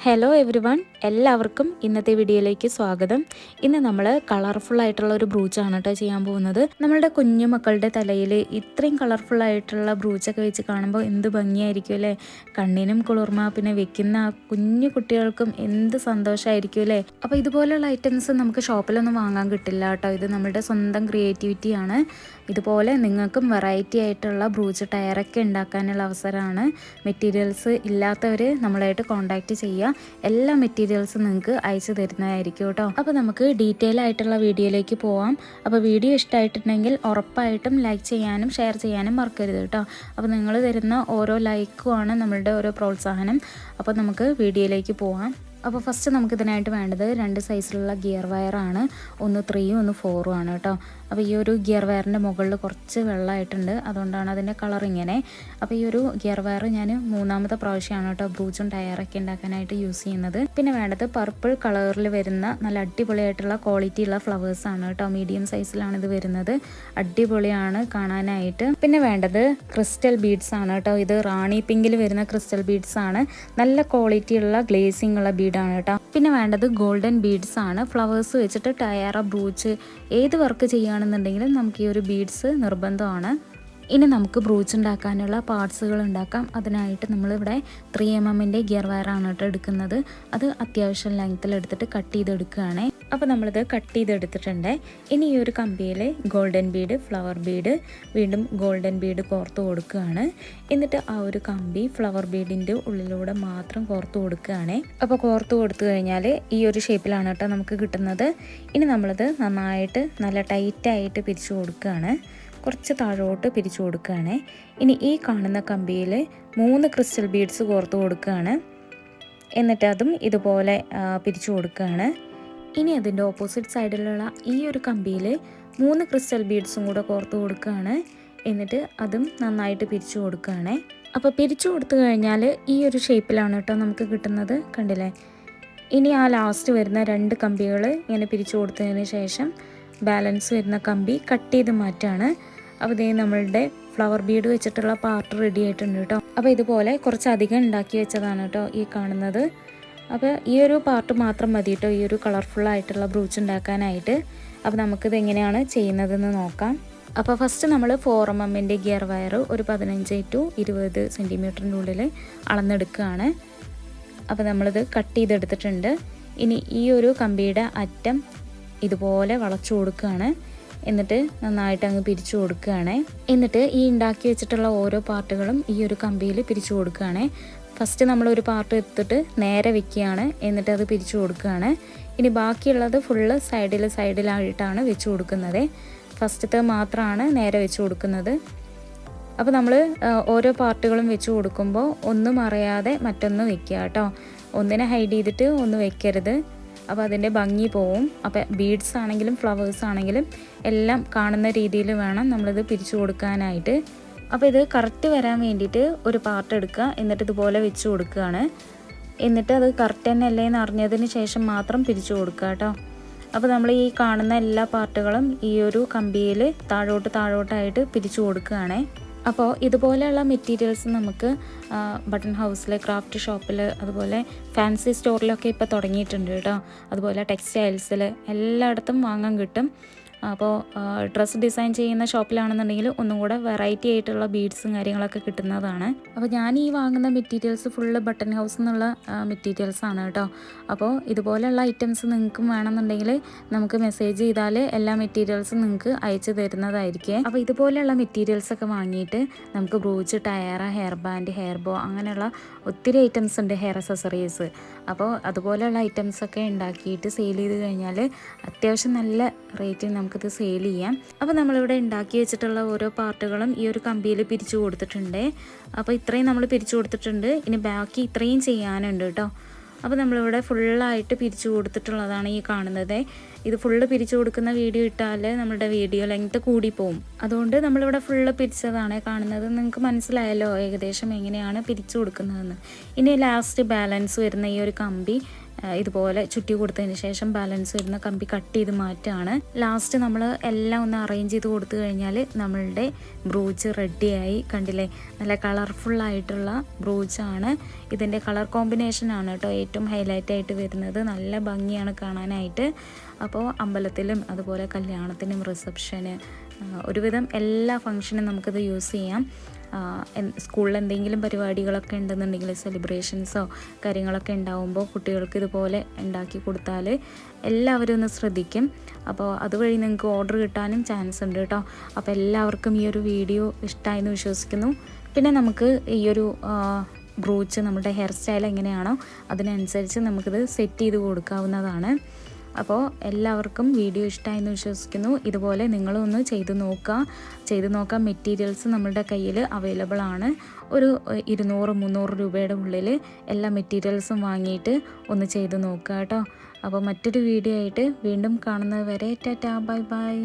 Hello every one, എല്ലാവർക്കും ഇന്നത്തെ വീഡിയോയിലേക്ക് സ്വാഗതം. ഇന്ന് നമ്മൾ കളർഫുൾ ആയിട്ടുള്ള ഒരു ബ്രൂച്ചാണ് കേട്ടോ ചെയ്യാൻ പോകുന്നത്. നമ്മളുടെ കുഞ്ഞു മക്കളുടെ തലയിൽ ഇത്രയും കളർഫുൾ ആയിട്ടുള്ള ബ്രൂച്ചൊക്കെ വെച്ച് കാണുമ്പോൾ എന്ത് ഭംഗിയായിരിക്കും അല്ലേ. കണ്ണിനും കുളിർമ, പിന്നെ വെക്കുന്ന കുഞ്ഞു കുട്ടികൾക്കും എന്ത് സന്തോഷമായിരിക്കും അല്ലേ. അപ്പോൾ ഇതുപോലെയുള്ള ഐറ്റംസ് നമുക്ക് ഷോപ്പിലൊന്നും വാങ്ങാൻ കിട്ടില്ല കേട്ടോ. ഇത് നമ്മളുടെ സ്വന്തം ക്രിയേറ്റിവിറ്റിയാണ്. ഇതുപോലെ നിങ്ങൾക്കും വെറൈറ്റി ആയിട്ടുള്ള ബ്രൂച്ച് ടയറൊക്കെ ഉണ്ടാക്കാനുള്ള അവസരമാണ്. മെറ്റീരിയൽസ് ഇല്ലാത്തവർ നമ്മളായിട്ട് കോൺടാക്റ്റ് ചെയ്യുക. എല്ലാ മെറ്റീരിയൽസും നിങ്ങൾക്ക് അയച്ചു തരുന്നതായിരിക്കും കേട്ടോ. അപ്പോൾ നമുക്ക് ഡീറ്റെയിൽ ആയിട്ടുള്ള വീഡിയോയിലേക്ക് പോവാം. അപ്പോൾ വീഡിയോ ഇഷ്ടമായിട്ടുണ്ടെങ്കിൽ ഉറപ്പായിട്ടും ലൈക്ക് ചെയ്യാനും ഷെയർ ചെയ്യാനും മറക്കരുത് കേട്ടോ. അപ്പോൾ നിങ്ങൾ തരുന്ന ഓരോ ലൈക്കുമാണ് നമ്മളുടെ ഓരോ പ്രോത്സാഹനം. അപ്പോൾ നമുക്ക് വീഡിയോയിലേക്ക് പോവാം. അപ്പോൾ ഫസ്റ്റ് നമുക്കിതിനായിട്ട് വേണ്ടത് 2 സൈസിലുള്ള ഗിയർ വയറാണ്. ഒന്ന് 3ഉം ഒന്ന് 4ഉം ആണ് കേട്ടോ. അപ്പോൾ ഈ ഒരു ഗിയർ വയറിൻ്റെ മുകളിൽ കുറച്ച് വെള്ളമായിട്ടുണ്ട്, അതുകൊണ്ടാണ് അതിൻ്റെ കളർ ഇങ്ങനെ. അപ്പോൾ ഈ ഒരു ഗിയർ വയർ ഞാൻ 3ാമത്തെ പ്രാവശ്യമാണ് കേട്ടോ ബ്രൂച്ചും ടയറൊക്കെ ഉണ്ടാക്കാനായിട്ട് യൂസ് ചെയ്യുന്നത്. പിന്നെ വേണ്ടത് പർപ്പിൾ കളറിൽ വരുന്ന നല്ല അടിപൊളിയായിട്ടുള്ള ക്വാളിറ്റിയുള്ള ഫ്ലവേഴ്സാണ് കേട്ടോ. മീഡിയം സൈസിലാണ് ഇത് വരുന്നത്. അടിപൊളിയാണ് കാണാനായിട്ട്. പിന്നെ വേണ്ടത് ക്രിസ്റ്റൽ ബീഡ്സ് ആണ് കേട്ടോ. ഇത് റാണി പിങ്കിൽ വരുന്ന ക്രിസ്റ്റൽ ബീഡ്സ് ആണ്. നല്ല ക്വാളിറ്റിയുള്ള ഗ്ലേസിംഗ് ഉള്ള ബീഡാണ് കേട്ടോ. പിന്നെ വേണ്ടത് ഗോൾഡൻ ബീഡ്സ് ആണ്. ഫ്ലവേഴ്സ് വെച്ചിട്ട് ടയറ, ബ്രൂച്ച് ഏത് വർക്ക് ചെയ്യുകയാണെന്നുണ്ടെങ്കിലും നമുക്ക് ഈ ഒരു ബീഡ്സ് നിർബന്ധമാണ്. ഇനി നമുക്ക് ബ്രൂച്ച് ഉണ്ടാക്കാനുള്ള പാർട്സുകൾ ഉണ്ടാക്കാം. അതിനായിട്ട് നമ്മളിവിടെ 3mm ഗിയർ വയറാണ് കേട്ടോ എടുക്കുന്നത്. അത് അത്യാവശ്യം ലെങ്ത്തിൽ എടുത്തിട്ട് കട്ട് ചെയ്തെടുക്കുകയാണ്. അപ്പോൾ നമ്മളിത് കട്ട് ചെയ്തെടുത്തിട്ടുണ്ട്. ഇനി ഈ ഒരു കമ്പിയിൽ ഗോൾഡൻ ബീഡ്, ഫ്ലവർ ബീഡ്, വീണ്ടും ഗോൾഡൻ ബീഡ് കോർത്ത് കൊടുക്കുകയാണ്. എന്നിട്ട് ആ ഒരു കമ്പി ഫ്ലവർ ബീഡിൻ്റെ ഉള്ളിലൂടെ മാത്രം കോർത്ത് കൊടുക്കുകയാണ്. അപ്പോൾ കോർത്ത് കൊടുത്തു കഴിഞ്ഞാൽ ഈ ഒരു ഷേപ്പിലാണ് കേട്ടോ നമുക്ക് കിട്ടുന്നത്. ഇനി നമ്മളിത് നന്നായിട്ട് നല്ല ടൈറ്റായിട്ട് പിരിച്ചു കൊടുക്കുകയാണ്. കുറച്ച് താഴോട്ട് പിരിച്ചു കൊടുക്കുകയാണ്. ഇനി ഈ കാണുന്ന കമ്പിയിൽ 3 ക്രിസ്റ്റൽ ബീഡ്സ് കോർത്ത് കൊടുക്കുകയാണ്. എന്നിട്ട് അതും ഇതുപോലെ പിരിച്ചു കൊടുക്കുകയാണ്. ഇനി അതിൻ്റെ ഓപ്പോസിറ്റ് സൈഡിലുള്ള ഈ ഒരു കമ്പിയിൽ 3 ക്രിസ്റ്റൽ ബീഡ്സും കൂടെ കോർത്ത് കൊടുക്കുകയാണ്. എന്നിട്ട് അതും നന്നായിട്ട് പിരിച്ചു കൊടുക്കുകയാണ്. അപ്പോൾ പിരിച്ചു കൊടുത്തു കഴിഞ്ഞാൽ ഈ ഒരു ഷേപ്പിലാണ് കേട്ടോ നമുക്ക് കിട്ടുന്നത്. കണ്ടില്ലേ. ഇനി ആ ലാസ്റ്റ് വരുന്ന 2 കമ്പികൾ ഇങ്ങനെ പിരിച്ചു കൊടുത്തതിന് ശേഷം ബാലൻസ് വരുന്ന കമ്പി കട്ട് ചെയ്ത് മാറ്റാണ്. അപ്പോൾ ഇതേ നമ്മളുടെ ഫ്ലവർ ബീഡ് വെച്ചിട്ടുള്ള പാർട്ട് റെഡി ആയിട്ടുണ്ട് കേട്ടോ. അപ്പോൾ ഇതുപോലെ കുറച്ചധികം ഉണ്ടാക്കി വെച്ചതാണ് കേട്ടോ ഈ കാണുന്നത്. അപ്പോൾ ഈ ഒരു പാർട്ട് മാത്രം മതി കേട്ടോ ഈ ഒരു കളർഫുൾ ആയിട്ടുള്ള ബ്രൂച്ച് ഉണ്ടാക്കാനായിട്ട്. അപ്പോൾ നമുക്കിത് എങ്ങനെയാണ് ചെയ്യുന്നതെന്ന് നോക്കാം. അപ്പോൾ ഫസ്റ്റ് നമ്മൾ 4mm ഗിയർ വയർ ഒരു 15 to 20 സെൻറ്റിമീറ്ററിൻ്റെ ഉള്ളിൽ അളന്നെടുക്കുകയാണ്. അപ്പോൾ നമ്മളിത് കട്ട് ചെയ്തെടുത്തിട്ടുണ്ട്. ഇനി ഈ ഒരു കമ്പിയുടെ അറ്റം ഇതുപോലെ വളച്ചു കൊടുക്കുകയാണ്. എന്നിട്ട് നന്നായിട്ട് അങ്ങ് പിരിച്ചു കൊടുക്കുകയാണ്. എന്നിട്ട് ഈ ഉണ്ടാക്കി വെച്ചിട്ടുള്ള ഓരോ പാർട്ടുകളും ഈ ഒരു കമ്പിയിൽ പിരിച്ചു കൊടുക്കുകയാണ്. ഫസ്റ്റ് നമ്മളൊരു പാർട്ട് എടുത്തിട്ട് നേരെ വെക്കുകയാണ്. എന്നിട്ട് അത് പിരിച്ചു കൊടുക്കുകയാണ്. ഇനി ബാക്കിയുള്ളത് ഫുള്ള് സൈഡിലായിട്ടാണ് വെച്ച് കൊടുക്കുന്നത്. ഫസ്റ്റത്തെ മാത്രമാണ് നേരെ വെച്ച് കൊടുക്കുന്നത്. അപ്പോൾ നമ്മൾ ഓരോ പാർട്ടുകളും വെച്ച് കൊടുക്കുമ്പോൾ ഒന്നും അറിയാതെ മറ്റൊന്ന് വെക്കുക കേട്ടോ. ഒന്നിനെ ഹൈഡ് ചെയ്തിട്ട് ഒന്ന് വെക്കരുത്. അപ്പോൾ അതിൻ്റെ ഭംഗി പോവും. അപ്പോൾ ബീഡ്സ് ആണെങ്കിലും ഫ്ലവേഴ്സ് ആണെങ്കിലും എല്ലാം കാണുന്ന രീതിയിൽ വേണം നമ്മളിത് പിരിച്ചു കൊടുക്കാനായിട്ട്. അപ്പോൾ ഇത് കറക്റ്റ് വരാൻ വേണ്ടിയിട്ട് ഒരു പാർട്ട് എടുക്കുക. എന്നിട്ട് ഇതുപോലെ വെച്ച് കൊടുക്കുകയാണ്. എന്നിട്ട് അത് കറക്റ്റ് തന്നെ അല്ലേന്ന് അറിഞ്ഞതിന് ശേഷം മാത്രം പിരിച്ചു കൊടുക്കുക കേട്ടോ. അപ്പോൾ നമ്മൾ ഈ കാണുന്ന എല്ലാ പാർട്ടുകളും ഈ ഒരു കമ്പിയിൽ താഴോട്ടായിട്ട് പിരിച്ചു കൊടുക്കുകയാണ്. അപ്പോൾ ഇതുപോലെയുള്ള മെറ്റീരിയൽസ് നമുക്ക് ബട്ടൺ ഹൗസിൽ, ക്രാഫ്റ്റ് ഷോപ്പിൽ, അതുപോലെ ഫാൻസി സ്റ്റോറിലൊക്കെ ഇപ്പോൾ തുടങ്ങിയിട്ടുണ്ട് കേട്ടോ. അതുപോലെ ടെക്സ്റ്റൈൽസിൽ എല്ലായിടത്തും വാങ്ങാൻ കിട്ടും. അപ്പോൾ ഡ്രസ്സ് ഡിസൈൻ ചെയ്യുന്ന ഷോപ്പിലാണെന്നുണ്ടെങ്കിൽ ഒന്നും കൂടെ വെറൈറ്റി ആയിട്ടുള്ള ബീഡ്സും കാര്യങ്ങളൊക്കെ കിട്ടുന്നതാണ്. അപ്പോൾ ഞാൻ ഈ വാങ്ങുന്ന മെറ്റീരിയൽസ് ഫുള്ള് ബട്ടൺ ഹൗസ് എന്നുള്ള മെറ്റീരിയൽസാണ് കേട്ടോ. അപ്പോൾ ഇതുപോലെയുള്ള ഐറ്റംസ് നിങ്ങൾക്കും വേണമെന്നുണ്ടെങ്കിൽ നമുക്ക് മെസ്സേജ് ചെയ്താൽ എല്ലാ മെറ്റീരിയൽസും നിങ്ങൾക്ക് അയച്ചു തരുന്നതായിരിക്കും. അപ്പോൾ ഇതുപോലെയുള്ള മെറ്റീരിയൽസൊക്കെ വാങ്ങിയിട്ട് നമുക്ക് brooch, tiara, hair band, hair bow അങ്ങനെയുള്ള ഒത്തിരി ഐറ്റംസ് ഉണ്ട്, ഹെയർ അക്സസറീസ്. അപ്പോൾ അതുപോലെയുള്ള ഐറ്റംസൊക്കെ ഉണ്ടാക്കിയിട്ട് സെയിൽ ചെയ്ത് കഴിഞ്ഞാൽ അത്യാവശ്യം നല്ല റേറ്റിൽ നമുക്കിത് സെയിൽ ചെയ്യാം. അപ്പോൾ നമ്മളിവിടെ ഉണ്ടാക്കി വെച്ചിട്ടുള്ള ഓരോ പാർട്ടുകളും ഈ ഒരു കമ്പിയിൽ പിരിച്ചു കൊടുത്തിട്ടുണ്ട്. അപ്പോൾ ഇത്രയും നമ്മൾ പിരിച്ചു കൊടുത്തിട്ടുണ്ട്. ഇനി ബാക്കി ഇത്രയും ചെയ്യാനുണ്ട് കേട്ടോ. അപ്പോൾ നമ്മളിവിടെ ഫുള്ളായിട്ട് പിരിച്ചു കൊടുത്തിട്ടുള്ളതാണ് ഈ കാണുന്നത്. ഇത് ഫുള്ള് പിരിച്ചു കൊടുക്കുന്ന വീഡിയോ ഇട്ടാൽ നമ്മുടെ വീഡിയോ ലെങ്ത്ത് കൂടിപ്പോവും. അതുകൊണ്ട് നമ്മളിവിടെ ഫുള്ള് പിരിച്ചതാണ് കാണുന്നത്. നിങ്ങൾക്ക് മനസ്സിലായല്ലോ ഏകദേശം എങ്ങനെയാണ് പിരിച്ചു കൊടുക്കുന്നതെന്ന്. ഇനി ലാസ്റ്റ് ബാലൻസ് വരുന്ന ഈ ഒരു കമ്പി ഇതുപോലെ ചുറ്റി കൊടുത്തതിന് ശേഷം ബാലൻസ് വരുന്ന കമ്പി കട്ട് ചെയ്ത് മാറ്റാണ്. ലാസ്റ്റ് നമ്മൾ എല്ലാം ഒന്ന് അറേഞ്ച് ചെയ്ത് കൊടുത്തു കഴിഞ്ഞാൽ നമ്മളുടെ ബ്രൂച്ച് റെഡിയായി. കണ്ടില്ലേ, നല്ല കളർഫുള്ളായിട്ടുള്ള ബ്രൂച്ചാണ്. ഇതിൻ്റെ കളർ കോമ്പിനേഷനാണ് കേട്ടോ ഏറ്റവും ഹൈലൈറ്റ് ആയിട്ട് വരുന്നത്. നല്ല ഭംഗിയാണ് കാണാനായിട്ട്. അപ്പോൾ അമ്പലത്തിലും അതുപോലെ കല്യാണത്തിനും റിസപ്ഷന് ഒരുവിധം എല്ലാ ഫംഗ്ഷനും നമുക്കിത് യൂസ് ചെയ്യാം. സ്കൂളിൽ എന്തെങ്കിലും പരിപാടികളൊക്കെ ഉണ്ടെന്നുണ്ടെങ്കിൽ സെലിബ്രേഷൻസോ കാര്യങ്ങളൊക്കെ ഉണ്ടാവുമ്പോൾ കുട്ടികൾക്ക് ഇതുപോലെ ഉണ്ടാക്കി കൊടുത്താൽ എല്ലാവരും ഒന്ന് ശ്രദ്ധിക്കും. അപ്പോൾ അതുവഴി നിങ്ങൾക്ക് ഓർഡർ കിട്ടാനും ചാൻസ് ഉണ്ട് കേട്ടോ. അപ്പോൾ എല്ലാവർക്കും ഈ ഒരു വീഡിയോ ഇഷ്ടമായെന്ന് വിശ്വസിക്കുന്നു. പിന്നെ നമുക്ക് ഈ ഒരു ബ്രൂച്ച് നമ്മുടെ ഹെയർ സ്റ്റൈൽ എങ്ങനെയാണോ അതിനനുസരിച്ച് നമുക്കിത് സെറ്റ് ചെയ്ത് കൊടുക്കാവുന്നതാണ്. അപ്പോൾ എല്ലാവർക്കും വീഡിയോ ഇഷ്ടമായെന്ന് വിശ്വസിക്കുന്നു. ഇതുപോലെ നിങ്ങളൊന്ന് ചെയ്ത് നോക്കാം. മെറ്റീരിയൽസ് നമ്മളുടെ കയ്യിൽ അവൈലബിൾ ആണ്. ഒരു 200-300 രൂപയുടെ ഉള്ളിൽ എല്ലാ മെറ്റീരിയൽസും വാങ്ങിയിട്ട് ഒന്ന് ചെയ്ത് നോക്കുക കേട്ടോ. അപ്പോൾ മറ്റൊരു വീഡിയോ ആയിട്ട് വീണ്ടും കാണുന്നത് വരെ ടാറ്റാ, ബൈ ബൈ.